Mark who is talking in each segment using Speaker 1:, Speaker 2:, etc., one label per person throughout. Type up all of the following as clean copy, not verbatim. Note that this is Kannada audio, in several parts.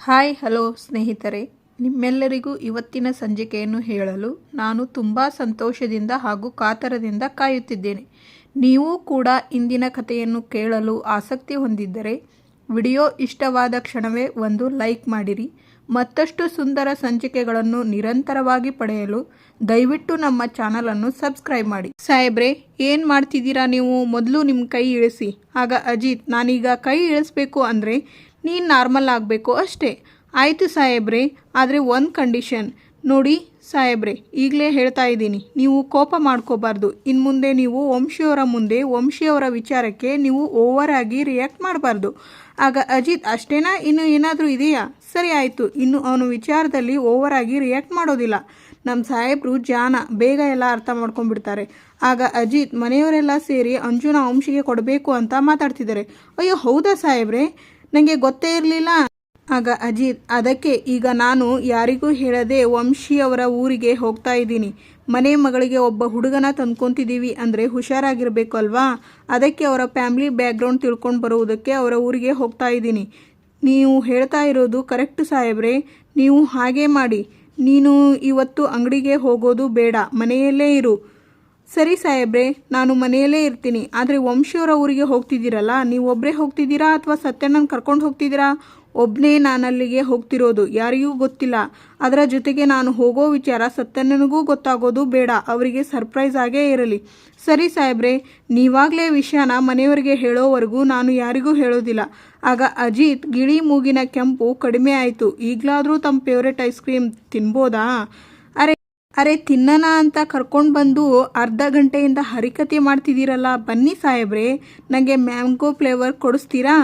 Speaker 1: ಹಾಯ್ ಹಲೋ ಸ್ನೇಹಿತರೆ, ನಿಮ್ಮೆಲ್ಲರಿಗೂ ಇವತ್ತಿನ ಸಂಚಿಕೆಯನ್ನು ಹೇಳಲು ನಾನು ತುಂಬ ಸಂತೋಷದಿಂದ ಹಾಗೂ ಕಾತರದಿಂದ ಕಾಯುತ್ತಿದ್ದೇನೆ. ನೀವು ಕೂಡ ಇಂದಿನ ಕಥೆಯನ್ನು ಕೇಳಲು ಆಸಕ್ತಿ ಹೊಂದಿದ್ದರೆ ವಿಡಿಯೋ ಇಷ್ಟವಾದ ಕ್ಷಣವೇ ಒಂದು ಲೈಕ್ ಮಾಡಿರಿ. ಮತ್ತಷ್ಟು ಸುಂದರ ಸಂಚಿಕೆಗಳನ್ನು ನಿರಂತರವಾಗಿ ಪಡೆಯಲು ದಯವಿಟ್ಟು ನಮ್ಮ ಚಾನಲನ್ನು ಸಬ್ಸ್ಕ್ರೈಬ್ ಮಾಡಿ. ಸಾಹೇಬ್ರೆ, ಏನು ಮಾಡ್ತಿದ್ದೀರಾ ನೀವು? ಮೊದಲು ನಿಮ್ಮ ಕೈ ಇಳಿಸಿ. ಆಗ ಅಜಿತ್, ನಾನೀಗ ಕೈ ಇಳಿಸ್ಬೇಕು ಅಂದರೆ ನೀನು ನಾರ್ಮಲ್ ಆಗಬೇಕು ಅಷ್ಟೇ. ಆಯಿತು ಸಾಹೇಬ್ರೆ, ಆದರೆ ಒಂದು ಕಂಡೀಷನ್. ನೋಡಿ ಸಾಹೇಬ್ರೆ, ಈಗಲೇ ಹೇಳ್ತಾ ಇದ್ದೀನಿ, ನೀವು ಕೋಪ ಮಾಡ್ಕೋಬಾರ್ದು. ಇನ್ನು ಮುಂದೆ ನೀವು ವಂಶಿಯವರ ಮುಂದೆ ವಂಶಿಯವರ ವಿಚಾರಕ್ಕೆ ನೀವು ಓವರ್ ಆಗಿ ರಿಯಾಕ್ಟ್ ಮಾಡಬಾರ್ದು. ಆಗ ಅಜಿತ್, ಅಷ್ಟೇನಾ? ಇನ್ನು ಏನಾದರೂ ಇದೆಯಾ? ಸರಿ ಆಯಿತು, ಇನ್ನು ಅವನ ವಿಚಾರದಲ್ಲಿ ಓವರ್ ಆಗಿ ರಿಯಾಕ್ಟ್ ಮಾಡೋದಿಲ್ಲ. ನಮ್ಮ ಸಾಹೇಬರು ಜಾನ, ಬೇಗ ಎಲ್ಲ ಅರ್ಥ ಮಾಡ್ಕೊಂಡ್ಬಿಡ್ತಾರೆ. ಆಗ ಅಜಿತ್, ಮನೆಯವರೆಲ್ಲ ಸೇರಿ ಅಂಜುನ ವಂಶಿಗೆ ಕೊಡಬೇಕು ಅಂತ ಮಾತಾಡ್ತಿದ್ದಾರೆ. ಅಯ್ಯೋ ಹೌದಾ ಸಾಹೇಬ್ರೆ, ನನಗೆ ಗೊತ್ತೇ ಇರಲಿಲ್ಲ. ಆಗ ಅಜಿತ್, ಅದಕ್ಕೆ ಈಗ ನಾನು ಯಾರಿಗೂ ಹೇಳದೆ ವಂಶಿಯವರ ಊರಿಗೆ ಹೋಗ್ತಾ ಇದ್ದೀನಿ. ಮನೆ ಮಗಳಿಗೆ ಒಬ್ಬ ಹುಡುಗನ ತಂದ್ಕೊತಿದ್ದೀವಿ ಅಂದರೆ ಹುಷಾರಾಗಿರಬೇಕು ಅಲ್ವಾ? ಅದಕ್ಕೆ ಅವರ ಫ್ಯಾಮಿಲಿ ಬ್ಯಾಕ್ಗ್ರೌಂಡ್ ತಿಳ್ಕೊಂಡು ಬರುವುದಕ್ಕೆ ಅವರ ಊರಿಗೆ ಹೋಗ್ತಾ ಇದ್ದೀನಿ. ನೀವು ಹೇಳ್ತಾ ಇರೋದು ಕರೆಕ್ಟ್ ಸಾಹೇಬ್ರೆ, ನೀವು ಹಾಗೇ ಮಾಡಿ. ನೀನು ಇವತ್ತು ಅಂಗಡಿಗೆ ಹೋಗೋದು ಬೇಡ, ಮನೆಯಲ್ಲೇ ಇರು. ಸರಿ ಸಾಹೇಬ್ರೆ, ನಾನು ಮನೆಯಲ್ಲೇ ಇರ್ತೀನಿ. ಆದರೆ ವಂಶಿಯವರ ಊರಿಗೆ ಹೋಗ್ತಿದ್ದೀರಲ್ಲ, ನೀವು ಒಬ್ಬರೇ ಹೋಗ್ತಿದ್ದೀರಾ ಅಥವಾ ಸತ್ಯಣ್ಣನ ಕರ್ಕೊಂಡು ಹೋಗ್ತಿದ್ದೀರಾ? ಒಬ್ಬನೇ ನಾನು ಅಲ್ಲಿಗೆ ಹೋಗ್ತಿರೋದು, ಯಾರಿಗೂ ಗೊತ್ತಿಲ್ಲ. ಅದರ ಜೊತೆಗೆ ನಾನು ಹೋಗೋ ವಿಚಾರ ಸತ್ಯಣ್ಣನಿಗೂ ಗೊತ್ತಾಗೋದು ಬೇಡ, ಅವರಿಗೆ ಸರ್ಪ್ರೈಸ್ ಆಗೇ ಇರಲಿ. ಸರಿ ಸಾಹೇಬ್ರೆ, ನೀವಾಗಲೇ ವಿಷಯನ ಮನೆಯವರಿಗೆ ಹೇಳೋವರೆಗೂ ನಾನು ಯಾರಿಗೂ ಹೇಳೋದಿಲ್ಲ. ಆಗ ಅಜಿತ್, ಗಿಳಿ ಮೂಗಿನ ಕೆಂಪು ಕಡಿಮೆ ಆಯಿತು. ಈಗಲಾದರೂ ತಮ್ಮ ಫೇವ್ರೆಟ್ ಐಸ್ ಕ್ರೀಮ್ ತಿನ್ಬೋದಾ? ಅರೆ ತಿನ್ನೋಣ ಅಂತ ಕರ್ಕೊಂಡು ಬಂದು ಅರ್ಧ ಗಂಟೆಯಿಂದ ಹರಿಕತೆ ಮಾಡ್ತಿದ್ದೀರಲ್ಲ. ಬನ್ನಿ ಸಾಹೇಬ್ರೆ, ನನಗೆ ಮ್ಯಾಂಗೋ ಫ್ಲೇವರ್ ಕೊಡಿಸ್ತೀರಾ?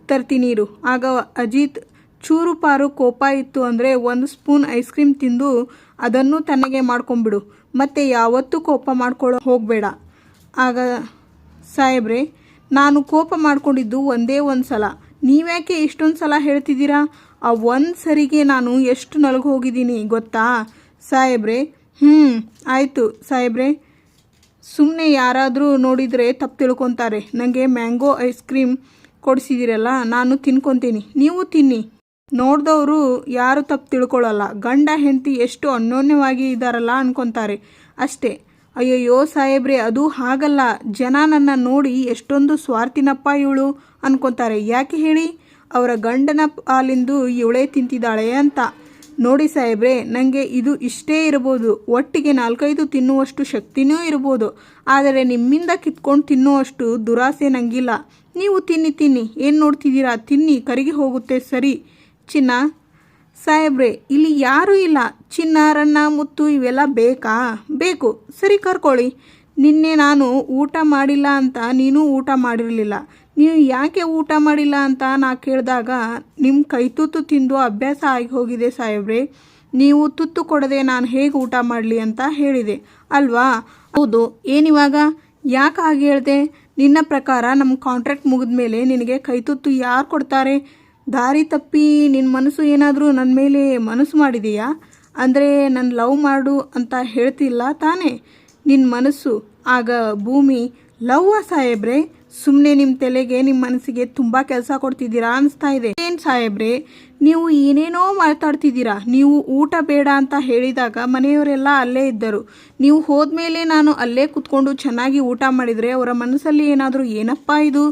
Speaker 1: ತರ್ತೀನಿರು. ಆಗ ಅಜಿತ್ ಚೂರು ಪಾರು ಕೋಪ ಇತ್ತು ಅಂದರೆ 1 ಸ್ಪೂನ್ ಐಸ್ ಕ್ರೀಮ್ ತಿಂದು ಅದನ್ನು ತನಗೆ ಮಾಡ್ಕೊಂಬಿಡು, ಮತ್ತೆ ಯಾವತ್ತೂ ಕೋಪ ಮಾಡ್ಕೊಳ್ಳೋ ಹೋಗಬೇಡ. ಆಗ ಸಾಹೇಬ್ರೆ, ನಾನು ಕೋಪ ಮಾಡ್ಕೊಂಡಿದ್ದು ಒಂದೇ ಒಂದು ಸಲ. ನೀವ್ಯಾಕೆ ಇಷ್ಟೊಂದು ಸಲ ಹೇಳ್ತಿದ್ದೀರಾ? ಆ ಒಂದು ಸರಿಗೆ ನಾನು ಎಷ್ಟು ನಲಗು ಹೋಗಿದ್ದೀನಿ ಗೊತ್ತಾ ಸಾಹೇಬ್ರೆ? ಆಯಿತು ಸಾಹೇಬ್ರೆ, ಸುಮ್ಮನೆ ಯಾರಾದರೂ ನೋಡಿದರೆ ತಪ್ಪು ತಿಳ್ಕೊತಾರೆ. ನನಗೆ ಮ್ಯಾಂಗೋ ಐಸ್ ಕ್ರೀಮ್ ಕೊಡಿಸಿದ್ದೀರಲ್ಲ, ನಾನು ತಿನ್ಕೊತೀನಿ, ನೀವು ತಿನ್ನಿ. ನೋಡಿದವರು ಯಾರು ತಪ್ಪು ತಿಳ್ಕೊಳ್ಳಲ್ಲ. ಗಂಡ ಹೆಂಡತಿ ಎಷ್ಟು ಅನ್ಯೋನ್ಯವಾಗಿ ಇದ್ದಾರಲ್ಲ ಅನ್ಕೊತಾರೆ ಅಷ್ಟೇ. ಅಯ್ಯಯ್ಯೋ ಸಾಹೇಬ್ರೆ, ಅದು ಹಾಗಲ್ಲ. ಜನ ನನ್ನ ನೋಡಿ ಎಷ್ಟೊಂದು ಸ್ವಾರ್ಥಿನಪ್ಪ ಇವಳು ಅನ್ಕೊತಾರೆ. ಯಾಕೆ ಹೇಳಿ? ಅವರ ಗಂಡನ ಪಾಲಿಂದು ಇವಳೇ ತಿಂತಿದ್ದಾಳೆ ಅಂತ. ನೋಡಿ ಸಾಹೇಬ್ರೆ, ನನಗೆ ಇದು ಇಷ್ಟೇ ಇರ್ಬೋದು, ಒಟ್ಟಿಗೆ 4-5 ತಿನ್ನುವಷ್ಟು ಶಕ್ತಿನೂ ಇರ್ಬೋದು. ಆದರೆ ನಿಮ್ಮಿಂದ ಕಿತ್ಕೊಂಡು ತಿನ್ನುವಷ್ಟು ದುರಾಸೆ ನನಗಿಲ್ಲ. ನೀವು ತಿನ್ನಿ, ಏನು ನೋಡ್ತಿದ್ದೀರಾ? ತಿನ್ನಿ, ಕರಗಿ ಹೋಗುತ್ತೆ. ಸರಿ ಚಿನ್ನ. ಸಾಹೇಬ್ರೆ, ಇಲ್ಲಿ ಯಾರೂ ಇಲ್ಲ. ಚಿನ್ನ, ರನ್ನ, ಮುತ್ತು ಇವೆಲ್ಲ ಬೇಕಾ? ಬೇಕು. ಸರಿ ಕರ್ಕೊಳ್ಳಿ. ನಿನ್ನೆ ನಾನು ಊಟ ಮಾಡಿಲ್ಲ ಅಂತ ನೀನು ಊಟ ಮಾಡಿರಲಿಲ್ಲ. ನೀವು ಯಾಕೆ ಊಟ ಮಾಡಿಲ್ಲ ಅಂತ ನಾ ಕೇಳಿದಾಗ ನಿಮ್ಮ ಕೈ ತುತ್ತು ತಿಂದು ಅಭ್ಯಾಸ ಆಗಿ ಹೋಗಿದೆ ಸಾಹೇಬ್ರೆ. ನೀವು ತುತ್ತು ಕೊಡದೆ ನಾನು ಹೇಗೆ ಊಟ ಮಾಡಲಿ ಅಂತ ಹೇಳಿದೆ ಅಲ್ವಾ? ಹೌದು. ಏನಿವಾಗ? ಯಾಕೆ ಹಾಗೆ ಹೇಳಿದೆ? ನಿನ್ನ ಪ್ರಕಾರ ನಮ್ಮ ಕಾಂಟ್ರಾಕ್ಟ್ ಮುಗಿದ ಮೇಲೆ ನಿನಗೆ ಕೈ ತುತ್ತು ಯಾರು ಕೊಡ್ತಾರೆ? ದಾರಿ ತಪ್ಪಿ ನಿನ್ನ ಮನಸ್ಸು ಏನಾದರೂ ನನ್ನ ಮೇಲೆ ಮನಸ್ಸು ಮಾಡಿದೆಯಾ? ಅಂದರೆ ನನ್ನ ಲವ್ ಮಾಡು ಅಂತ ಹೇಳ್ತಿಲ್ಲ ತಾನೇ ನಿನ್ನ ಮನಸ್ಸು? ಆಗ ಭೂಮಿ, ಲವ್ವ ಸಾಹೇಬ್ರೆ? ಸುಮ್ಮನೆ ನಿಮ್ಮ ತಲೆಗೆ ನಿಮ್ಮ ಮನಸ್ಸಿಗೆ ತುಂಬ ಕೆಲಸ ಕೊಡ್ತಿದ್ದೀರಾ ಅನಿಸ್ತಾ ಇದೆ. ಏನು ಸಾಹೇಬ್ರೆ, ನೀವು ಏನೇನೋ ಮಾತಾಡ್ತಿದ್ದೀರಾ. ನೀವು ಊಟ ಬೇಡ ಅಂತ ಹೇಳಿದಾಗ ಮನೆಯವರೆಲ್ಲ ಅಲ್ಲೇ ಇದ್ದರು. ನೀವು ಹೋದ್ಮೇಲೆ ನಾನು ಅಲ್ಲೇ ಕೂತ್ಕೊಂಡು ಚೆನ್ನಾಗಿ ಊಟ ಮಾಡಿದರೆ ಅವರ ಮನಸ್ಸಲ್ಲಿ ಏನಾದರೂ ಏನಪ್ಪ ಇದು,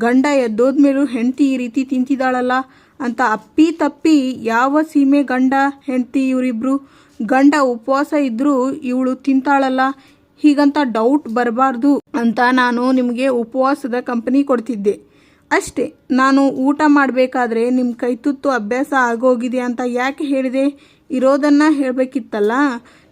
Speaker 1: ಗಂಡ ಎದ್ದೋದ್ಮೇಲೂ ಹೆಂಡತಿ ಈ ರೀತಿ ತಿಂತಿದ್ದಾಳಲ್ಲ ಅಂತ ಅಪ್ಪಿ ತಪ್ಪಿ ಯಾವ ಸೀಮೆ ಗಂಡ ಹೆಂಡತಿ ಇವರಿಬ್ರು? ಗಂಡ ಉಪವಾಸ ಇದ್ದರೂ ಇವಳು ತಿಂತಾಳಲ್ಲ ಹೀಗಂತ ಡೌಟ್ ಬರಬಾರ್ದು ಅಂತ ನಾನು ನಿಮಗೆ ಉಪವಾಸದ ಕಂಪನಿ ಕೊಡ್ತಿದ್ದೆ ಅಷ್ಟೇ. ನಾನು ಊಟ ಮಾಡಬೇಕಾದ್ರೆ ನಿಮ್ಮ ಕೈ ತುತ್ತು ಅಭ್ಯಾಸ ಆಗೋಗಿದೆ ಅಂತ ಯಾಕೆ ಹೇಳಿದೆ? ಇರೋದನ್ನು ಹೇಳಬೇಕಿತ್ತಲ್ಲ.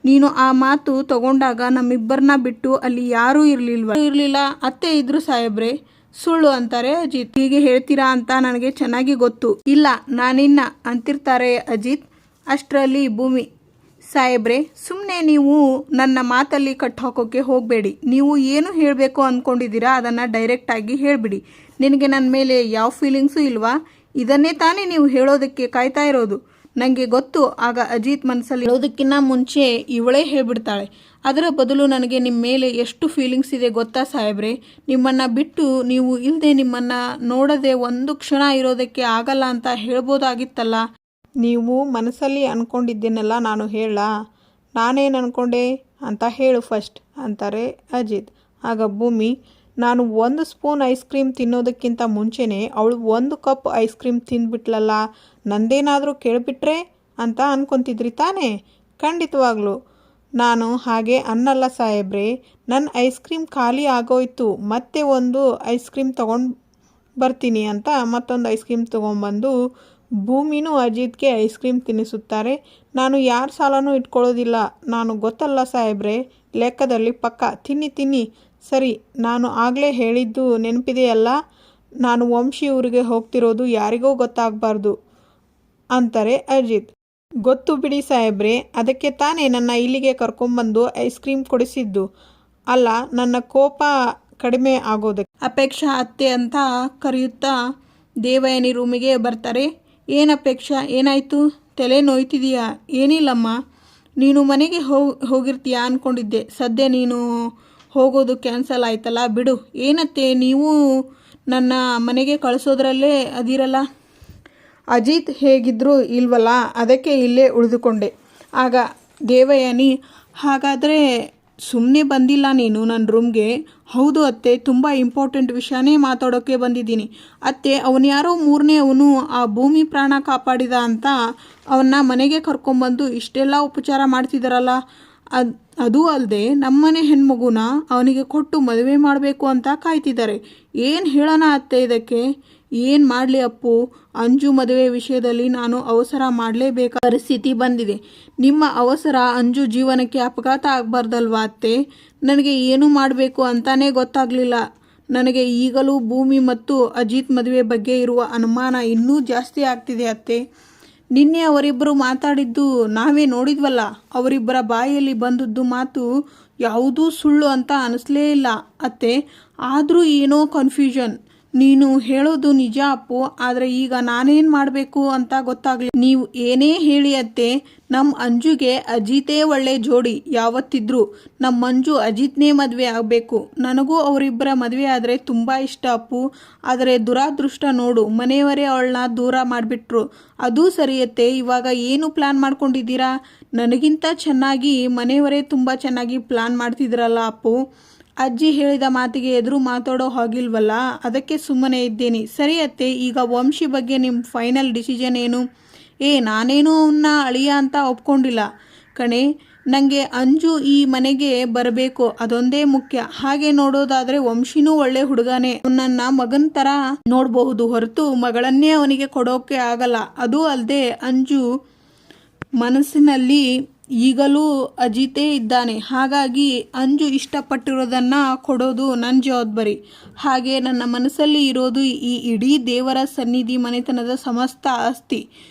Speaker 1: ನೀನು ಆ ಮಾತು ತಗೊಂಡಾಗ ನಮ್ಮಿಬ್ಬರನ್ನ ಬಿಟ್ಟು ಅಲ್ಲಿ ಯಾರೂ ಇರಲಿಲ್ಲ. ಅತ್ತೆ ಇದ್ರು ಸಾಹೇಬ್ರೆ. ಸುಳ್ಳು ಅಂತಾರೆ ಅಜಿತ್. ಹೀಗೆ ಹೇಳ್ತೀರಾ ಅಂತ ನನಗೆ ಚೆನ್ನಾಗಿ ಗೊತ್ತು. ಇಲ್ಲ ನಾನಿನ್ನ ಅಂತಿರ್ತಾರೆ ಅಜಿತ್. ಅಷ್ಟರಲ್ಲಿ ಭೂಮಿ, ಸಾಹೇಬ್ರೆ, ಸುಮ್ಮನೆ ನೀವು ನನ್ನ ಮಾತಲ್ಲಿ ಕಟ್ ಹಾಕೋಕ್ಕೆ ಹೋಗಬೇಡಿ. ನೀವು ಏನು ಹೇಳಬೇಕು ಅಂದ್ಕೊಂಡಿದ್ದೀರಾ ಅದನ್ನು ಡೈರೆಕ್ಟಾಗಿ ಹೇಳಿಬಿಡಿ. ನಿನಗೆ ನನ್ನ ಮೇಲೆ ಯಾವ ಫೀಲಿಂಗ್ಸು ಇಲ್ವಾ? ಇದನ್ನೇ ತಾನೇ ನೀವು ಹೇಳೋದಕ್ಕೆ ಕಾಯ್ತಾ ಇರೋದು. ನನಗೆ ಗೊತ್ತು. ಆಗ ಅಜಿತ್ ಮನಸ್ಸಲ್ಲಿ ಹೇಳೋದಕ್ಕಿಂತ ಮುಂಚೆ ಇವಳೇ ಹೇಳ್ಬಿಡ್ತಾಳೆ. ಅದರ ಬದಲು ನನಗೆ ನಿಮ್ಮ ಮೇಲೆ ಎಷ್ಟು ಫೀಲಿಂಗ್ಸ್ ಇದೆ ಗೊತ್ತಾ ಸಾಹೇಬ್ರೆ? ನಿಮ್ಮನ್ನು ಬಿಟ್ಟು ನೀವು ಇಲ್ಲದೆ ನಿಮ್ಮನ್ನು ನೋಡದೆ ಒಂದು ಕ್ಷಣ ಇರೋದಕ್ಕೆ ಆಗಲ್ಲ ಅಂತ ಹೇಳ್ಬೋದಾಗಿತ್ತಲ್ಲ. ನೀವು ಮನಸ್ಸಲ್ಲಿ ಅಂದ್ಕೊಂಡಿದ್ದೀನಲ್ಲ ನಾನು ಹೇಳಾ, ನಾನೇನು ಅಂದ್ಕೊಂಡೆ ಅಂತ ಹೇಳು ಫಸ್ಟ್ ಅಂತಾರೆ ಅಜಿತ್. ಆಗ ಭೂಮಿ, ನಾನು 1 ಸ್ಪೂನ್ ಐಸ್ ಕ್ರೀಮ್ ತಿನ್ನೋದಕ್ಕಿಂತ ಮುಂಚೆನೇ ಅವಳು 1 ಕಪ್ ಐಸ್ ಕ್ರೀಮ್ ತಿಂದ್ಬಿಟ್ಲಲ್ಲ, ನಂದೇನಾದರೂ ಕೇಳಿಬಿಟ್ರೆ ಅಂತ ಅನ್ಕೊತಿದ್ರಿ ತಾನೇ? ಖಂಡಿತವಾಗ್ಲೂ ನಾನು ಹಾಗೆ ಅನ್ನಲ್ಲ ಸಾಹೇಬ್ರೆ. ನನ್ನ ಐಸ್ ಕ್ರೀಮ್ ಖಾಲಿ ಆಗೋಯ್ತು, ಮತ್ತೆ ಒಂದು ಐಸ್ ಕ್ರೀಮ್ ತೊಗೊಂಡು ಬರ್ತೀನಿ ಅಂತ ಮತ್ತೊಂದು ಐಸ್ ಕ್ರೀಮ್ ತೊಗೊಂಬಂದು ಭೂಮಿನೂ ಅಜಿತ್ಗೆ ಐಸ್ ಕ್ರೀಮ್ ತಿನ್ನಿಸುತ್ತಾರೆ. ನಾನು ಯಾರ ಸಾಲನೂ ಇಟ್ಕೊಳ್ಳೋದಿಲ್ಲ, ನಾನು ಗೊತ್ತಲ್ಲ ಸಾಹೇಬ್ರೆ, ಲೆಕ್ಕದಲ್ಲಿ ಪಕ್ಕ. ತಿನ್ನಿ. ಸರಿ, ನಾನು ಆಗಲೇ ಹೇಳಿದ್ದು ನೆನಪಿದೆಯಲ್ಲ, ನಾನು ವಂಶಿ ಊರಿಗೆ ಹೋಗ್ತಿರೋದು ಯಾರಿಗೂ ಗೊತ್ತಾಗಬಾರ್ದು ಅಂತಾರೆ ಅಜಿತ್. ಗೊತ್ತು ಬಿಡಿ ಸಾಹೇಬ್ರೆ, ಅದಕ್ಕೆ ತಾನೇ ನನ್ನ ಇಲ್ಲಿಗೆ ಕರ್ಕೊಂಬಂದು ಐಸ್ ಕ್ರೀಮ್ ಕೊಡಿಸಿದ್ದು. ಅಲ್ಲ, ನನ್ನ ಕೋಪ ಕಡಿಮೆ ಆಗೋದಕ್ಕೆ. ಅಪೇಕ್ಷಾ ಅತ್ತೆ ಅಂತ ಕರೆಯುತ್ತಾ ದೇವಯಾನಿ ರೂಮಿಗೆ ಬರ್ತಾರೆ. ಏನು ಅಪೇಕ್ಷಾ, ಏನಾಯಿತು? ತಲೆ ನೋಯ್ತಿದೆಯಾ? ಏನಿಲ್ಲಮ್ಮ, ನೀನು ಮನೆಗೆ ಹೋಗಿರ್ತೀಯಾ ಅಂದ್ಕೊಂಡಿದ್ದೆ. ಸದ್ಯ ನೀನು ಹೋಗೋದು ಕ್ಯಾನ್ಸಲ್ ಆಯ್ತಲ್ಲ, ಬಿಡು. ಏನತ್ತೆ, ನೀವು ನನ್ನ ಮನೆಗೆ ಕಳಿಸೋದ್ರಲ್ಲೇ ಅದಿರಲ್ಲ. ಅಜಿತ್ ಹೇಗಿದ್ದರೂ ಇಲ್ವಲ್ಲ, ಅದಕ್ಕೆ ಇಲ್ಲೇ ಉಳಿದುಕೊಂಡೆ. ಆಗ ದೇವಯಾನಿ, ಹಾಗಾದರೆ ಸುಮ್ಮನೆ ಬಂದಿಲ್ಲ ನೀನು ನನ್ನ ರೂಮ್ಗೆ? ಹೌದು ಅತ್ತೆ, ತುಂಬ ಇಂಪಾರ್ಟೆಂಟ್ ವಿಷಯನೇ ಮಾತಾಡೋಕ್ಕೆ ಬಂದಿದ್ದೀನಿ ಅತ್ತೆ. ಅವನು ಯಾರೋ 3ನೇ ಅವನು ಆ ಭೂಮಿ ಪ್ರಾಣ ಕಾಪಾಡಿದ ಅಂತ ಅವನ್ನ ಮನೆಗೆ ಕರ್ಕೊಂಬಂದು ಇಷ್ಟೆಲ್ಲ ಉಪಚಾರ ಮಾಡ್ತಿದ್ದಾರಲ್ಲ. ಅದೂ ಅಲ್ಲದೆ ನಮ್ಮನೆ ಹೆಣ್ಮಗುನ ಅವನಿಗೆ ಕೊಟ್ಟು ಮದುವೆ ಮಾಡಬೇಕು ಅಂತ ಕಾಯ್ತಿದ್ದಾರೆ. ಏನು ಹೇಳೋಣ ಅತ್ತೆ ಇದಕ್ಕೆ? ಏನು ಮಾಡಲಿ ಅಪ್ಪು, ಅಂಜು ಮದುವೆ ವಿಷಯದಲ್ಲಿ ನಾನು ಅವಸರ ಮಾಡಲೇಬೇಕಾದ ಪರಿಸ್ಥಿತಿ ಬಂದಿದೆ. ನಿಮ್ಮ ಅವಸರ ಅಂಜು ಜೀವನಕ್ಕೆ ಅಪಘಾತ ಆಗಬಾರ್ದಲ್ವಾ ಅತ್ತೆ? ನನಗೆ ಏನು ಮಾಡಬೇಕು ಅಂತಾನೇ ಗೊತ್ತಾಗಲಿಲ್ಲ. ನನಗೆ ಈಗಲೂ ಭೂಮಿ ಮತ್ತು ಅಜಿತ್ ಮದುವೆ ಬಗ್ಗೆ ಇರುವ ಅನುಮಾನ ಇನ್ನೂ ಜಾಸ್ತಿ ಆಗ್ತಿದೆ ಅತ್ತೆ. ನಿನ್ನೆ ಅವರಿಬ್ಬರು ಮಾತಾಡಿದ್ದು ನಾವೇ ನೋಡಿದ್ವಲ್ಲ, ಅವರಿಬ್ಬರ ಬಾಯಲ್ಲಿ ಬಂದದ್ದು ಮಾತು ಯಾವುದೂ ಸುಳ್ಳು ಅಂತ ಅನಿಸ್ಲೇ ಇಲ್ಲ ಅತ್ತೆ. ಆದರೂ ಏನೋ ಕನ್ಫ್ಯೂಷನ್. ನೀನು ಹೇಳೋದು ನಿಜ ಅಪ್ಪು, ಆದರೆ ಈಗ ನಾನೇನು ಮಾಡಬೇಕು ಅಂತ ಗೊತ್ತಾಗಲಿ. ನೀವು ಏನೇ ಹೇಳಿ ಅತ್ತೆ, ನಮ್ಮ ಅಂಜುಗೆ ಅಜಿತೇ ಒಳ್ಳೆ ಜೋಡಿ ಯಾವತ್ತಿದ್ರು. ನಮ್ಮ ಮಂಜು ಅಜಿತ್ನೇ ಮದುವೆ ಆಗಬೇಕು. ನನಗೂ ಅವರಿಬ್ಬರ ಮದುವೆ ಆದರೆ ತುಂಬ ಇಷ್ಟ ಅಪ್ಪು. ಆದರೆ ದುರಾದೃಷ್ಟ ನೋಡು, ಮನೆಯವರೇ ಅವಳನ್ನ ದೂರ ಮಾಡಿಬಿಟ್ರು. ಅದೂ ಸರಿಯತ್ತೆ. ಇವಾಗ ಏನು ಪ್ಲ್ಯಾನ್ ಮಾಡ್ಕೊಂಡಿದ್ದೀರಾ? ನನಗಿಂತ ಚೆನ್ನಾಗಿ ಮನೆಯವರೇ ತುಂಬ ಚೆನ್ನಾಗಿ ಪ್ಲ್ಯಾನ್ ಮಾಡ್ತಿದ್ರಲ್ಲ ಅಪ್ಪು. ಅಜ್ಜಿ ಹೇಳಿದ ಮಾತಿಗೆ ಎದುರು ಮಾತಾಡೋ ಹಾಗಿಲ್ವಲ್ಲ, ಅದಕ್ಕೆ ಸುಮ್ಮನೆ ಇದ್ದೇನೆ. ಸರಿ ಅತ್ತೆ, ಈಗ ವಂಶಿ ಬಗ್ಗೆ ನಿಮ್ಮ ಫೈನಲ್ ಡಿಸಿಷನ್ ಏನು? ನಾನೇನು ಅವನ್ನ ಅಳಿಯ ಅಂತ ಒಪ್ಕೊಂಡಿಲ್ಲ ಕಣೆ. ನನಗೆ ಅಂಜು ಈ ಮನೆಗೆ ಬರಬೇಕು, ಅದೊಂದೇ ಮುಖ್ಯ. ಹಾಗೆ ನೋಡೋದಾದರೆ ವಂಶಿನೂ ಒಳ್ಳೆ ಹುಡುಗನೇ, ಅವನನ್ನ ಮಗನ ಥರ ನೋಡಬಹುದು ಹೊರತು ಮಗಳನ್ನೇ ಅವನಿಗೆ ಕೊಡೋಕೆ ಆಗಲ್ಲ. ಅದೂ ಅಲ್ಲದೆ ಅಂಜು ಮನಸ್ಸಿನಲ್ಲಿ ಈಗಲೂ ಅಜಿತೇ ಇದ್ದಾನೆ. ಹಾಗಾಗಿ ಅಂಜು ಇಷ್ಟಪಟ್ಟಿರೋದನ್ನು ಕೊಡೋದು ನನ್ನ ಜವಾಬ್ದಾರಿ. ಹಾಗೆ ನನ್ನ ಮನಸ್ಸಲ್ಲಿ ಇರೋದು ಈ ಇಡೀ ದೇವರ ಸನ್ನಿಧಿ ಮನೆತನದ ಸಮಸ್ತ ಆಸ್ತಿ.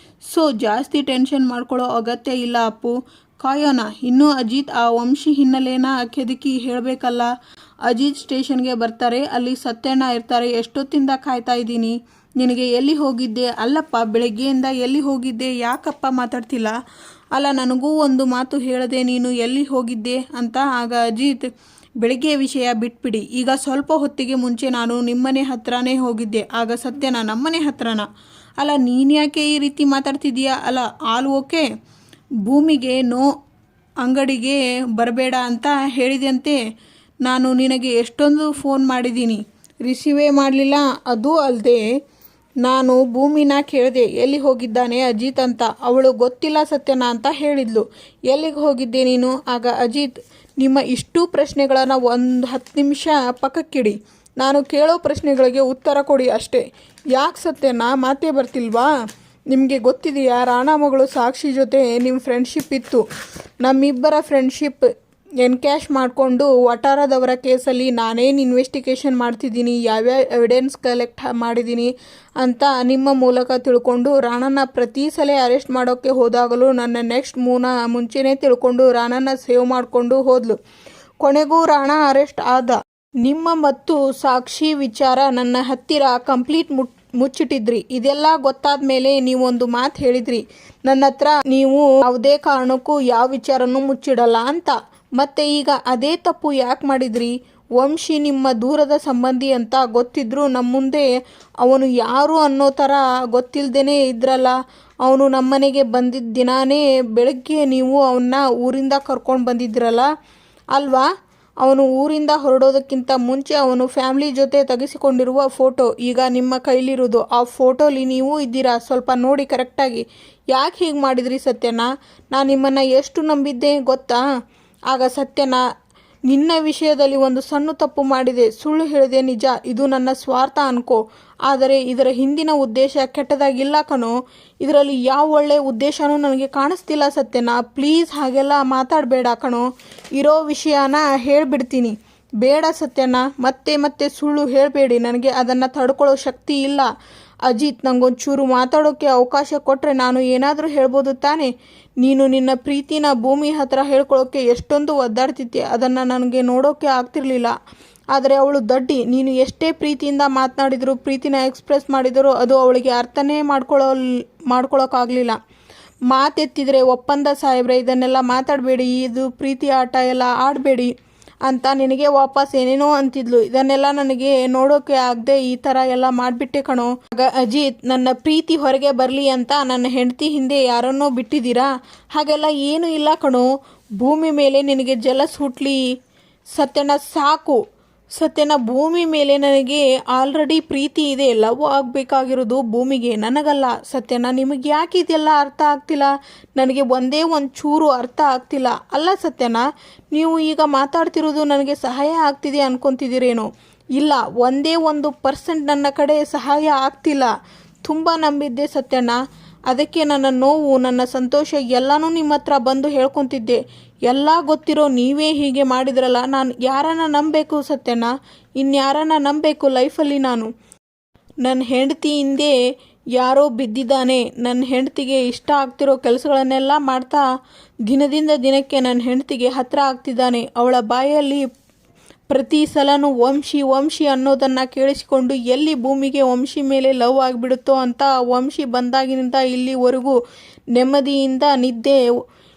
Speaker 1: ಸೊ ಜಾಸ್ತಿ ಟೆನ್ಷನ್ ಮಾಡ್ಕೊಳ್ಳೋ ಅಗತ್ಯ ಇಲ್ಲ ಅಪ್ಪು. ಕಾಯೋಣ. ಇನ್ನೂ ಅಜಿತ್ ಆ ವಂಶಿ ಹಿನ್ನೆಲೆನ ಕೆದಕಿ ಹೇಳಬೇಕಲ್ಲ. ಅಜಿತ್ ಸ್ಟೇಷನ್ಗೆ ಬರ್ತಾರೆ. ಅಲ್ಲಿ ಸತ್ಯಣ್ಣ ಇರ್ತಾರೆ. ಎಷ್ಟೊತ್ತಿಂದ ಕಾಯ್ತಾ ಇದ್ದೀನಿ. ನಿನಗೆ ಎಲ್ಲಿ ಹೋಗಿದ್ದೆ? ಅಲ್ಲಪ್ಪ, ಬೆಳಗ್ಗೆಯಿಂದ ಎಲ್ಲಿ ಹೋಗಿದ್ದೆ? ಯಾಕಪ್ಪ ಮಾತಾಡ್ತಿಲ್ಲ? ಅಲ್ಲ, ನನಗೂ ಒಂದು ಮಾತು ಹೇಳದೆ ನೀನು ಎಲ್ಲಿ ಹೋಗಿದ್ದೆ ಅಂತ. ಆಗ ಅಜಿತ್, ಬೆಳಗ್ಗೆ ವಿಷಯ ಬಿಟ್ಬಿಡಿ. ಈಗ ಸ್ವಲ್ಪ ಹೊತ್ತಿಗೆ ಮುಂಚೆ ನಾನು ನಿಮ್ಮನೆ ಹತ್ರನೇ ಹೋಗಿದ್ದೆ. ಆಗ ಸತ್ಯನ ನಮ್ಮನೆ ಹತ್ರನ? ಅಲ್ಲ, ನೀನು ಯಾಕೆ ಈ ರೀತಿ ಮಾತಾಡ್ತಿದ್ದೀಯಾ? ಅಲ್ಲ, ಆಲ್ ಓಕೆ. ಭೂಮಿಗೆ ಅಂಗಡಿಗೆ ಬರಬೇಡ ಅಂತ ಹೇಳಿದಂತೆ ನಾನು ನಿನಗೆ ಎಷ್ಟೊಂದು ಫೋನ್ ಮಾಡಿದ್ದೀನಿ, ರಿಸೀವೇ ಮಾಡಲಿಲ್ಲ. ಅದೂ ಅಲ್ಲದೆ ನಾನು ಭೂಮಿನ ಕೇಳಿದೆ ಎಲ್ಲಿ ಹೋಗಿದ್ದಾನೆ ಅಜಿತ್ ಅಂತ. ಅವಳು ಗೊತ್ತಿಲ್ಲ ಸತ್ಯನ ಅಂತ ಹೇಳಿದ್ಲು. ಎಲ್ಲಿಗೆ ಹೋಗಿದ್ದೆ ನೀನು? ಆಗ ಅಜಿತ್, ನಿಮ್ಮ ಇಷ್ಟೂ ಪ್ರಶ್ನೆಗಳನ್ನು ಒಂದು 10 ನಿಮಿಷ ಪಕ್ಕಕ್ಕಿಡಿ. ನಾನು ಕೇಳೋ ಪ್ರಶ್ನೆಗಳಿಗೆ ಉತ್ತರ ಕೊಡಿ ಅಷ್ಟೇ. ಯಾಕೆ ಸತ್ಯನ ಮಾತೇ ಬರ್ತಿಲ್ವಾ? ನಿಮಗೆ ಗೊತ್ತಿದೆಯಾ, ರಾಣಾ ಮಗಳು ಸಾಕ್ಷಿ ಜೊತೆ ನಿಮ್ಮ ಫ್ರೆಂಡ್ಶಿಪ್ ಇತ್ತು. ನಮ್ಮಿಬ್ಬರ ಫ್ರೆಂಡ್ಶಿಪ್ ಎನ್ಕ್ಯಾಶ್ ಮಾಡಿಕೊಂಡು ವಟಾರದವರ ಕೇಸಲ್ಲಿ ನಾನೇನು ಇನ್ವೆಸ್ಟಿಗೇಷನ್ ಮಾಡ್ತಿದ್ದೀನಿ, ಯಾವ್ಯಾವ ಎವಿಡೆನ್ಸ್ ಕಲೆಕ್ಟ್ ಮಾಡಿದ್ದೀನಿ ಅಂತ ನಿಮ್ಮ ಮೂಲಕ ತಿಳ್ಕೊಂಡು ರಾಣನ ಪ್ರತಿ ಸಲ ಅರೆಸ್ಟ್ ಮಾಡೋಕ್ಕೆ ಹೋದಾಗಲೂ ನನ್ನ ನೆಕ್ಸ್ಟ್ ಮುಂಚೆನೇ ತಿಳ್ಕೊಂಡು ರಾಣನ ಸೇವ್ ಮಾಡಿಕೊಂಡು ಹೋದ್ಲು. ಕೊನೆಗೂ ರಾಣಾ ಅರೆಸ್ಟ್ ಆದ. ನಿಮ್ಮ ಮತ್ತು ಸಾಕ್ಷಿ ವಿಚಾರ ನನ್ನ ಹತ್ತಿರ ಕಂಪ್ಲೀಟ್ ಮುಚ್ಚಿಟ್ಟಿದ್ರಿ. ಇದೆಲ್ಲ ಗೊತ್ತಾದ ಮೇಲೆ ನೀವೊಂದು ಮಾತು ಹೇಳಿದ್ರಿ ನನ್ನ ಹತ್ರ, ನೀವು ಯಾವುದೇ ಕಾರಣಕ್ಕೂ ಯಾವ ವಿಚಾರನೂ ಮುಚ್ಚಿಡಲ್ಲ ಅಂತ. ಮತ್ತೆ ಈಗ ಅದೇ ತಪ್ಪು ಯಾಕೆ ಮಾಡಿದ್ರಿ? ವಂಶಿ ನಿಮ್ಮ ದೂರದ ಸಂಬಂಧಿ ಅಂತ ಗೊತ್ತಿದ್ರು ನಮ್ಮ ಮುಂದೆ ಅವನು ಯಾರು ಅನ್ನೋ ಥರ ಗೊತ್ತಿಲ್ಲದೇ ಇದ್ರಲ್ಲ. ಅವನು ನಮ್ಮನೆಗೆ ಬಂದಿದ್ದ ದಿನಾನೇ ಬೆಳಗ್ಗೆ ನೀವು ಅವನ್ನ ಊರಿಂದ ಕರ್ಕೊಂಡು ಬಂದಿದ್ರಲ್ಲ ಅಲ್ವಾ? ಅವನು ಊರಿಂದ ಹೊರಡೋದಕ್ಕಿಂತ ಮುಂಚೆ ಅವನು ಫ್ಯಾಮ್ಲಿ ಜೊತೆ ತೆಗೆಸಿಕೊಂಡಿರುವ ಫೋಟೋ ಈಗ ನಿಮ್ಮ ಕೈಲಿರೋದು. ಆ ಫೋಟೋಲಿ ನೀವು ಇದ್ದೀರಾ, ಸ್ವಲ್ಪ ನೋಡಿ ಕರೆಕ್ಟಾಗಿ. ಯಾಕೆ ಹೀಗೆ ಮಾಡಿದ್ರಿ ಸತ್ಯನ? ನಾನು ನಿಮ್ಮನ್ನು ಎಷ್ಟು ನಂಬಿದ್ದೆ ಗೊತ್ತಾ? ಆಗ ಸತ್ಯನ, ನಿನ್ನ ವಿಷಯದಲ್ಲಿ ಒಂದು ಸಣ್ಣ ತಪ್ಪು ಮಾಡಿದೆ, ಸುಳ್ಳು ಹೇಳಿದೆ ನಿಜ, ಇದು ನನ್ನ ಸ್ವಾರ್ಥ ಅನ್ಕೋ, ಆದರೆ ಇದರ ಹಿಂದಿನ ಉದ್ದೇಶ ಕೆಟ್ಟದಾಗಿಲ್ಲ ಕಣೋ. ಇದರಲ್ಲಿ ಯಾವ ಒಳ್ಳೆ ಉದ್ದೇಶನೂ ನನಗೆ ಕಾಣಿಸ್ತಿಲ್ಲ ಸತ್ಯನ. ಪ್ಲೀಸ್ ಹಾಗೆಲ್ಲ ಮಾತಾಡಬೇಡ ಕಣೋ. ಇರೋ ವಿಷಯನ ಹೇಳಿಬಿಡ್ತೀನಿ. ಬೇಡ ಸತ್ಯನ, ಮತ್ತೆ ಮತ್ತೆ ಸುಳ್ಳು ಹೇಳಬೇಡಿ, ನನಗೆ ಅದನ್ನು ತಡ್ಕೊಳ್ಳೋ ಶಕ್ತಿ ಇಲ್ಲ. ಅಜಿತ್, ನಂಗೊಂಚೂರು ಮಾತಾಡೋಕ್ಕೆ ಅವಕಾಶ ಕೊಟ್ಟರೆ ನಾನು ಏನಾದರೂ ಹೇಳ್ಬೋದು ತಾನೇ? ನೀನು ನಿನ್ನ ಪ್ರೀತಿನ ಭೂಮಿ ಹತ್ರ ಹೇಳ್ಕೊಳ್ಳೋಕ್ಕೆ ಎಷ್ಟೊಂದು ಒದ್ದಾಡ್ತಿದ್ದೆ, ಅದನ್ನು ನನಗೆ ನೋಡೋಕ್ಕೆ ಆಗ್ತಿರ್ಲಿಲ್ಲ. ಆದರೆ ಅವಳು ದಡ್ಡಿ. ನೀನು ಎಷ್ಟೇ ಪ್ರೀತಿಯಿಂದ ಮಾತನಾಡಿದ್ರು, ಪ್ರೀತಿನ ಎಕ್ಸ್ಪ್ರೆಸ್ ಮಾಡಿದರೂ ಅದು ಅವಳಿಗೆ ಅರ್ಥನೇ ಮಾಡ್ಕೊಳ್ಳೋಕ್ಕಾಗಲಿಲ್ಲ. ಮಾತೆತ್ತಿದ್ರೆ ಒಪ್ಪಂದ ಸಾಹೇಬ್ರೆ, ಇದನ್ನೆಲ್ಲ ಮಾತಾಡಬೇಡಿ, ಇದು ಪ್ರೀತಿ ಆಟ ಎಲ್ಲ ಆಡಬೇಡಿ ಅಂತ ನಿನಗೆ ವಾಪಸ್ ಏನೇನೋ ಅಂತಿದ್ಲು. ಇದನ್ನೆಲ್ಲ ನನಗೆ ನೋಡೋಕೆ ಆಗದೆ ಈ ಥರ ಎಲ್ಲ ಮಾಡಿಬಿಟ್ಟೆ ಕಣೋ. ಆಗ ಅಜಿತ್, ನನ್ನ ಪ್ರೀತಿ ಹೊರಗೆ ಬರಲಿ ಅಂತ ನನ್ನ ಹೆಂಡತಿ ಹಿಂದೆ ಯಾರನ್ನೋ ಬಿಟ್ಟಿದ್ದೀರಾ? ಹಾಗೆಲ್ಲ ಏನೂ ಇಲ್ಲ ಕಣೋ. ಭೂಮಿ ಮೇಲೆ ನಿನಗೆ ಜಲಸ್ ಹುಟ್ಲಿ ಸತ್ಯನ, ಸಾಕು ಸತ್ಯನ. ಭೂಮಿ ಮೇಲೆ ನನಗೆ ಆಲ್ರೆಡಿ ಪ್ರೀತಿ ಇದೆ. ಲವ್ ಆಗಬೇಕಾಗಿರೋದು ಭೂಮಿಗೆ, ನನಗಲ್ಲ ಸತ್ಯನ. ನಿಮಗೆ ಯಾಕೆ ಇದೆಲ್ಲ ಅರ್ಥ ಆಗ್ತಿಲ್ಲ? ನನಗೆ ಒಂದೇ ಒಂದು ಚೂರು ಅರ್ಥ ಆಗ್ತಿಲ್ಲ. ಅಲ್ಲ ಸತ್ಯನ, ನೀವು ಈಗ ಮಾತಾಡ್ತಿರೋದು ನನಗೆ ಸಹಾಯ ಆಗ್ತಿದೆ ಅನ್ಕೊತಿದ್ದೀರೇನೋ? ಇಲ್ಲ, ಒಂದೇ 1% ನನ್ನ ಕಡೆ ಸಹಾಯ ಆಗ್ತಿಲ್ಲ. ತುಂಬ ನಂಬಿದ್ದೆ ಸತ್ಯನ. ಅದಕ್ಕೆ ನನ್ನ ನೋವು, ನನ್ನ ಸಂತೋಷ ಎಲ್ಲನೂ ನಿಮ್ಮ ಹತ್ರ ಬಂದು ಹೇಳ್ಕೊತಿದ್ದೆ. ಎಲ್ಲ ಗೊತ್ತಿರೋ ನೀವೇ ಹೀಗೆ ಮಾಡಿದ್ರಲ್ಲ, ನಾನು ಯಾರನ್ನ ನಂಬಬೇಕು ಸತ್ಯನ? ಇನ್ಯಾರನ್ನ ನಂಬಬೇಕು ಲೈಫಲ್ಲಿ ನಾನು? ನನ್ನ ಹೆಂಡತಿ ಹಿಂದೆ ಯಾರೋ ಬಿದ್ದಿದ್ದಾನೆ. ನನ್ನ ಹೆಂಡತಿಗೆ ಇಷ್ಟ ಆಗ್ತಿರೋ ಕೆಲಸಗಳನ್ನೆಲ್ಲ ಮಾಡ್ತಾ ದಿನದಿಂದ ದಿನಕ್ಕೆ ನನ್ನ ಹೆಂಡತಿಗೆ ಹತ್ತಿರ ಆಗ್ತಿದ್ದಾನೆ. ಅವಳ ಬಾಯಲ್ಲಿ ಪ್ರತಿ ಸಲನೂ ವಂಶಿ ಅನ್ನೋದನ್ನು ಕೇಳಿಸಿಕೊಂಡು ಎಲ್ಲಿ ಭೂಮಿಗೆ ವಂಶಿ ಮೇಲೆ ಲವ್ ಆಗಿಬಿಡುತ್ತೋ ಅಂತ ವಂಶಿ ಬಂದಾಗಿನಿಂದ ಇಲ್ಲಿವರೆಗೂ ನೆಮ್ಮದಿಯಿಂದ ನಿದ್ದೆ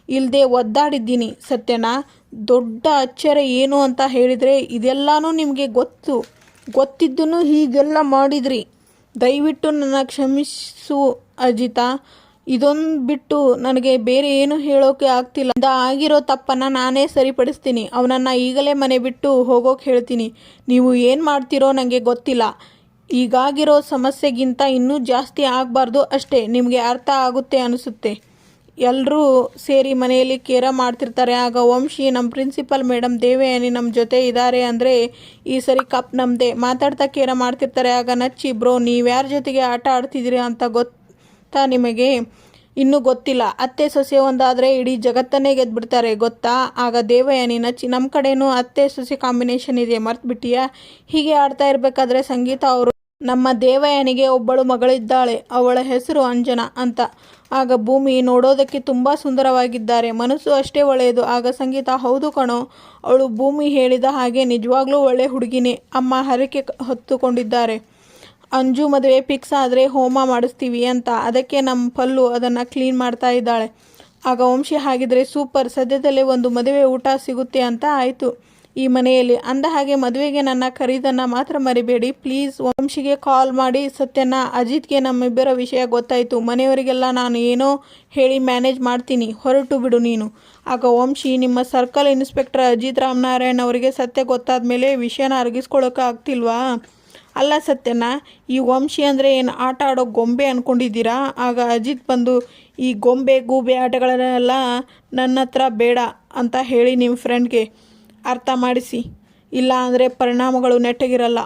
Speaker 1: ಇಲ್ಲದೆ ಒದ್ದಾಡಿದ್ದೀನಿ ಸತ್ಯನ. ದೊಡ್ಡ ಅಚ್ಚರ ಏನು ಅಂತ ಹೇಳಿದರೆ, ಇದೆಲ್ಲನೂ ನಿಮಗೆ ಗೊತ್ತಿದ್ದೂ ಹೀಗೆಲ್ಲ ಮಾಡಿದ್ರಿ. ದಯವಿಟ್ಟು ನನ್ನ ಕ್ಷಮಿಸು ಅಜಿತಾ. ಇದೊಂದು ಬಿಟ್ಟು ನನಗೆ ಬೇರೆ ಏನು ಹೇಳೋಕೆ ಆಗ್ತಿಲ್ಲ. ಆಗಿರೋ ತಪ್ಪನ್ನು ನಾನೇ ಸರಿಪಡಿಸ್ತೀನಿ. ಅವನನ್ನು ಈಗಲೇ ಮನೆ ಬಿಟ್ಟು ಹೋಗೋಕೆ ಹೇಳ್ತೀನಿ. ನೀವು ಏನು ಮಾಡ್ತೀರೋ ನನಗೆ ಗೊತ್ತಿಲ್ಲ. ಈಗಾಗಿರೋ ಸಮಸ್ಯೆಗಿಂತ ಇನ್ನೂ ಜಾಸ್ತಿ ಆಗಬಾರ್ದು ಅಷ್ಟೇ. ನಿಮಗೆ ಅರ್ಥ ಆಗುತ್ತೆ ಅನಿಸುತ್ತೆ. ಎಲ್ಲರೂ ಸೇರಿ ಮನೆಯಲ್ಲಿ ಕೇರ ಮಾಡ್ತಿರ್ತಾರೆ. ಆಗ ವಂಶಿ, ನಮ್ಮ ಪ್ರಿನ್ಸಿಪಲ್ ಮೇಡಮ್ ದೇವಯಾನಿ ನಮ್ಮ ಜೊತೆ ಇದ್ದಾರೆ ಅಂದರೆ ಈ ಸರಿ ಕಪ್ ನಮ್ಮದೇ ಮಾತಾಡ್ತಾ ಕೇರ ಮಾಡ್ತಿರ್ತಾರೆ. ಆಗ ನಚ್ಚಿ, ಬ್ರೋ ನೀವ್ಯಾರ ಜೊತೆಗೆ ಆಟ ಆಡ್ತಿದ್ದೀರಿ ಅಂತ ಗೊತ್ತಾ ನಿಮಗೆ? ಇನ್ನೂ ಗೊತ್ತಿಲ್ಲ. ಅತ್ತೆ ಸೊಸೆ ಒಂದಾದರೆ ಇಡೀ ಜಗತ್ತನ್ನೇ ಗೆದ್ಬಿಡ್ತಾರೆ ಗೊತ್ತಾ? ಆಗ ದೇವಯಾನಿ ನಚ್ಚಿ, ನಮ್ಮ ಕಡೆನೂ ಅತ್ತೆ ಸೊಸೆ ಕಾಂಬಿನೇಷನ್ ಇದೆ, ಮರ್ತ್ಬಿಟ್ಟಿಯಾ? ಹೀಗೆ ಆಡ್ತಾ ಇರಬೇಕಾದ್ರೆ ಸಂಗೀತ ಅವರು, ನಮ್ಮ ದೇವಯಾನಿಗೆ ಒಬ್ಬಳು ಮಗಳಿದ್ದಾಳೆ, ಅವಳ ಹೆಸರು ಅಂಜನಾ ಅಂತ. ಆಗ ಭೂಮಿ, ನೋಡೋದಕ್ಕೆ ತುಂಬ ಸುಂದರವಾಗಿದ್ದಾರೆ, ಮನಸ್ಸು ಅಷ್ಟೇ ಒಳ್ಳೆಯದು. ಆಗ ಸಂಗೀತ, ಹೌದು ಕಣೋ, ಅವಳು ಭೂಮಿ ಹೇಳಿದ ಹಾಗೆ ನಿಜವಾಗ್ಲೂ ಒಳ್ಳೆ ಹುಡುಗಿನೇ. ಅಮ್ಮ ಹರಕೆ ಹೊತ್ತುಕೊಂಡಿದ್ದಾರೆ, ಅಂಜು ಮದುವೆ ಫಿಕ್ಸ್ ಆದರೆ ಹೋಮ ಮಾಡಿಸ್ತೀವಿ ಅಂತ. ಅದಕ್ಕೆ ನಮ್ಮ ಪಲ್ಲು ಅದನ್ನು ಕ್ಲೀನ್ ಮಾಡ್ತಾ ಇದ್ದಾಳೆ. ಆಗ ವಂಶಿ, ಹಾಗಿದ್ರೆ ಸೂಪರ್, ಸದ್ಯದಲ್ಲೇ ಒಂದು ಮದುವೆ ಊಟ ಸಿಗುತ್ತೆ ಅಂತ ಆಯಿತು ಈ ಮನೆಯಲ್ಲಿ. ಅಂದ ಹಾಗೆ ಮದುವೆಗೆ ನನ್ನ ಕರೀದನ್ನು ಮಾತ್ರ ಮರಿಬೇಡಿ ಪ್ಲೀಸ್. ವಂಶಿಗೆ ಕಾಲ್ ಮಾಡಿ, ಸತ್ಯನ, ಅಜಿತ್ಗೆ ನಮ್ಮಿಬ್ಬರ ವಿಷಯ ಗೊತ್ತಾಯಿತು, ಮನೆಯವರಿಗೆಲ್ಲ ನಾನು ಏನೋ ಹೇಳಿ ಮ್ಯಾನೇಜ್ ಮಾಡ್ತೀನಿ, ಹೊರಟು ಬಿಡು ನೀನು. ಆಗ ವಂಶಿ, ನಿಮ್ಮ ಸರ್ಕಲ್ ಇನ್ಸ್ಪೆಕ್ಟರ್ ಅಜಿತ್ ರಾಮನಾರಾಯಣ್ ಅವರಿಗೆ ಸತ್ಯ ಗೊತ್ತಾದ ಮೇಲೆ ವಿಷಯನ ಅರಗಿಸ್ಕೊಳ್ಳೋಕೆ ಆಗ್ತಿಲ್ವಾ? ಅಲ್ಲ ಸತ್ಯನ, ಈ ವಂಶಿ ಅಂದರೆ ಏನು ಆಟ ಆಡೋ ಗೊಂಬೆ ಅಂದ್ಕೊಂಡಿದ್ದೀರಾ? ಆಗ ಅಜಿತ್ ಬಂದು, ಈ ಗೊಂಬೆ ಗೂಬೆ ಆಟಗಳನ್ನೆಲ್ಲ ನನ್ನ ಹತ್ರ ಬೇಡ ಅಂತ ಹೇಳಿ ನಿಮ್ಮ ಫ್ರೆಂಡ್ಗೆ ಅರ್ಥ ಮಾಡಿಸಿ, ಇಲ್ಲ ಅಂದರೆ ಪರಿಣಾಮಗಳು ನೆಟ್ಟಗಿರಲ್ಲ.